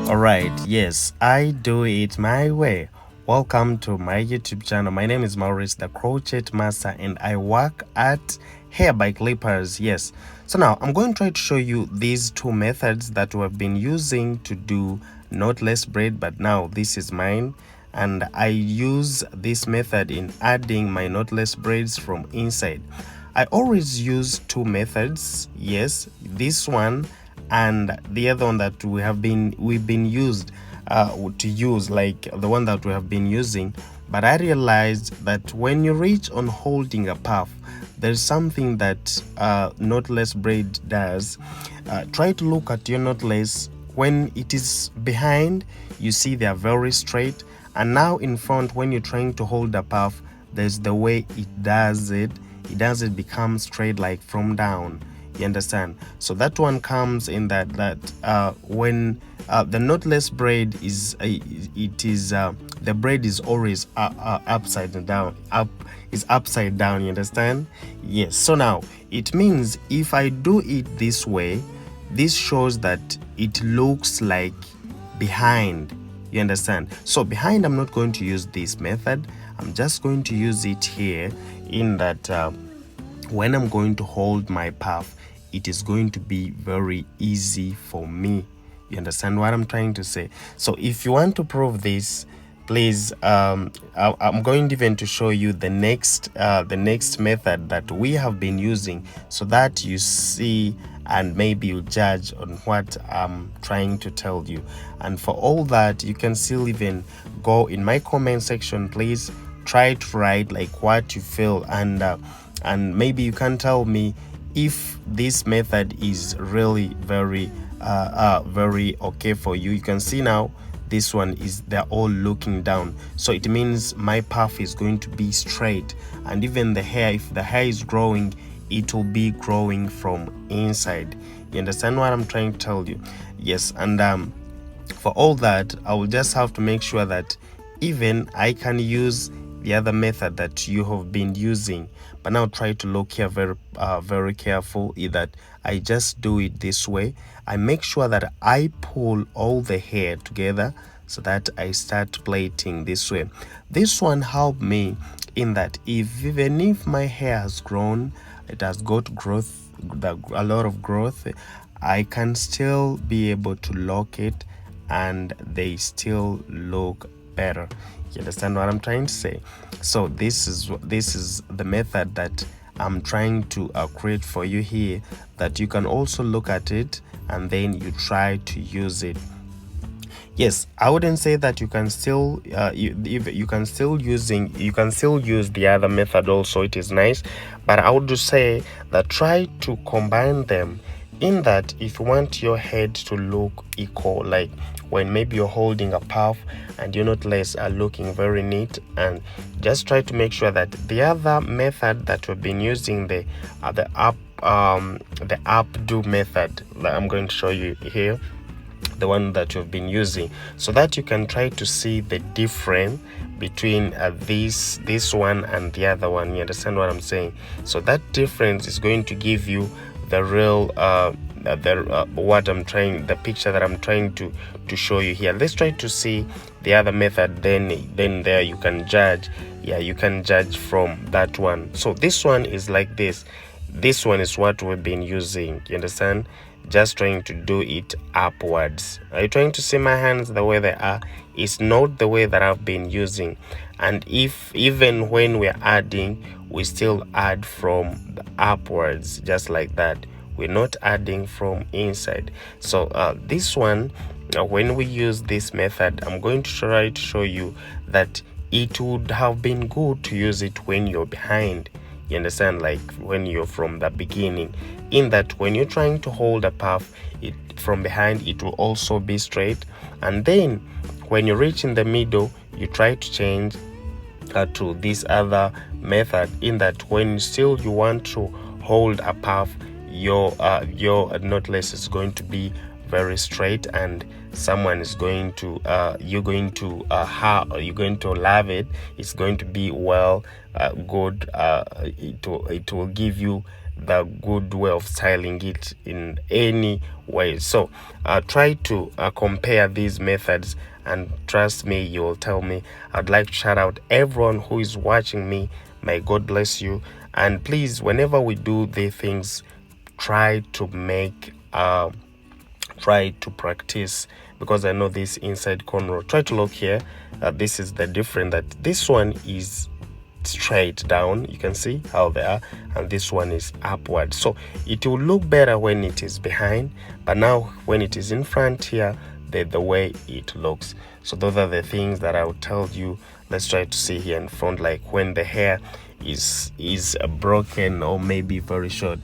Alright, yes, I do it my way. Welcome to my YouTube channel. My name is Maurice, the Crochet Master, and I work at Hair by Clippers. Yes, so now I'm going to try to show you these two methods that we have been using to do knotless braid, but now this is mine, and I use this method in adding my knotless braids from inside. I always use two methods, yes, this one and the other one that we've been used to use, like the one that we have been using. But I realized that when you reach on holding a puff, there's something that knotless braid does. Try to look at your knotless. When it is behind, you see they are very straight, and now in front, when you're trying to hold a puff, there's the way it doesn't become straight, like from down. You understand? So that one comes in that when the knotless braid is the braid is always upside down. Upside down. You understand? Yes. So now it means if I do it this way, this shows that it looks like behind. You understand? So behind, I'm not going to use this method. I'm just going to use it here in that when I'm going to hold my puff, it is going to be very easy for me. You understand what I'm trying to say? So if you want to prove this, please, I'm going even to show you the next method that we have been using, so that you see and maybe you judge on what I'm trying to tell you. And for all that, you can still even go in my comment section. Please try to write like what you feel, and maybe you can tell me if this method is really very okay for you. You can see now this one is, they're all looking down, so it means my puff is going to be straight, and even the hair, if the hair is growing, it will be growing from inside. You understand what I'm trying to tell you? Yes. And for all that, I will just have to make sure that even I can use the other method that you have been using. But now try to look here very careful, that I just do it this way. I make sure that I pull all the hair together so that I start plaiting this way. This one helped me in that even if my hair has grown, it has got a lot of growth, I can still be able to lock it and they still look better. You understand what I'm trying to say? So this is the method that I'm trying to create for you here, that you can also look at it and then you try to use it. Yes, I wouldn't say that you can still you can still use the other method also. It is nice, but I would say that try to combine them, in that if you want your head to look equal, like when maybe you're holding a puff and your knotless are looking very neat, and just try to make sure that the other method that we've been using, the updo method that I'm going to show you here, the one that you've been using, so that you can try to see the difference between this one and the other one. You understand what I'm saying? So that difference is going to give you the real the picture that I'm trying to show you here. Let's try to see the other method, then there you can judge. Yeah, you can judge from that one. So this one is like this one is what we've been using. You understand? Just trying to do it upwards. Are you trying to see my hands the way they are? It's not the way that I've been using. And if even when we're adding, we still add from the upwards, just like that. We're not adding from inside. So this one, when we use this method, I'm going to try to show you that it would have been good to use it when you're behind. You understand? Like when you're from the beginning, in that when you're trying to hold a puff, it from behind, it will also be straight, and then when you reach in the middle, you try to change to this other method, in that when still you want to hold a puff, your knotless is going to be very straight, and someone is going to you're going to love it. It's going to be well good. It will give you the good way of styling it in any way. So try to compare these methods, and trust me, you will tell me. I'd like to shout out everyone who is watching me. May God bless you. And please, whenever we do the things, try to make try to practice, because I know this inside corner. Try to look here. This is the difference, that this one is straight down, you can see how they are, and this one is upward. So it will look better when it is behind, but now when it is in front here, the way it looks. So those are the things that I will tell you. Let's try to see here in front, like when the hair is broken or maybe very short.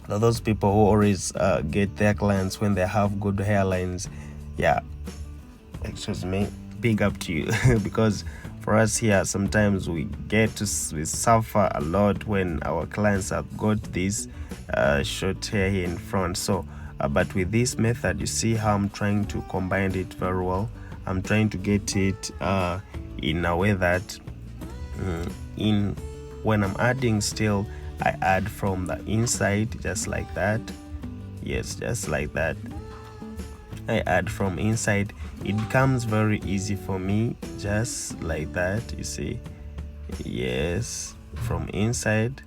Those people who always get their clients when they have good hairlines, yeah, excuse me, big up to you. Because for us here, sometimes we suffer a lot when our clients have got this short hair here in front. So but with this method, you see how I'm trying to combine it very well. I'm trying to get it in a way that when I'm adding, still I add from the inside, just like that. Yes, just like that. I add from inside. It becomes very easy for me, just like that, you see. Yes, from inside.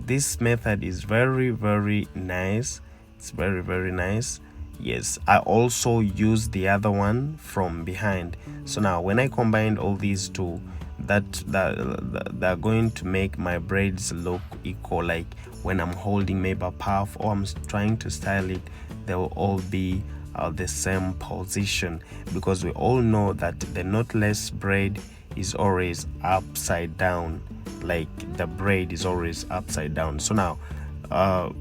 This method is very, very nice. It's very, very nice. Yes, I also use the other one from behind. So now when I combined all these two, that they're going to make my braids look equal. Like when I'm holding maybe a puff or I'm trying to style it, they will all be the same position, because we all know that the knotless braid is always upside down. Like the braid is always upside down. So now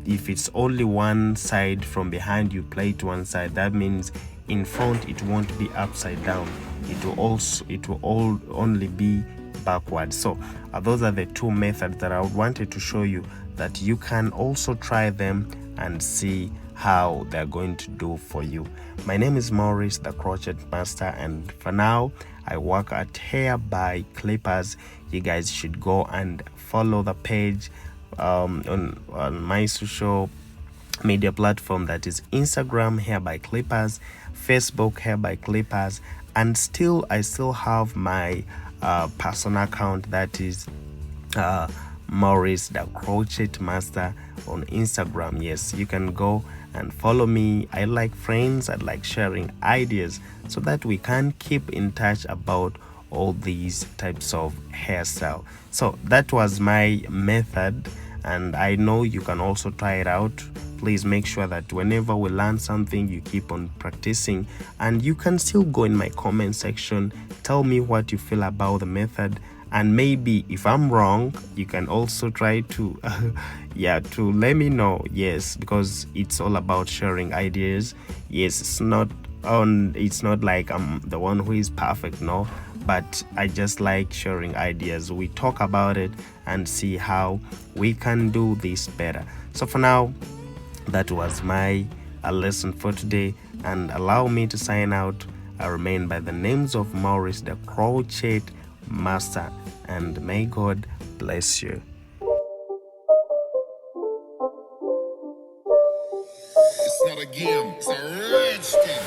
if it's only one side from behind, you play it one side, that means in front it won't be upside down, it will only be backwards. So those are the two methods that I wanted to show you, that you can also try them and see how they're going to do for you. My name is Maurice, the crochet master, and for now I work at Hair by Clippers. You guys should go and follow the page on my social media platform, that is Instagram Hair by Clippers, Facebook Hair by Clippers, and I still have my personal account, that is Maurice the crochet master on Instagram. Yes, you can go and follow me. I like friends, I like sharing ideas, so that we can keep in touch about all these types of hairstyle. So that was my method, and I know you can also try it out. Please make sure that whenever we learn something, you keep on practicing, and you can still go in my comment section, tell me what you feel about the method, and maybe if I'm wrong, you can also try to to let me know. Yes, because it's all about sharing ideas. Yes, it's not like I'm the one who is perfect, no, but I just like sharing ideas. We talk about it and see how we can do this better. So for now, that was my lesson for today, and allow me to sign out. I remain by the names of Maurice the crochet master, and may God bless you. It's not a game, it's a rich thing.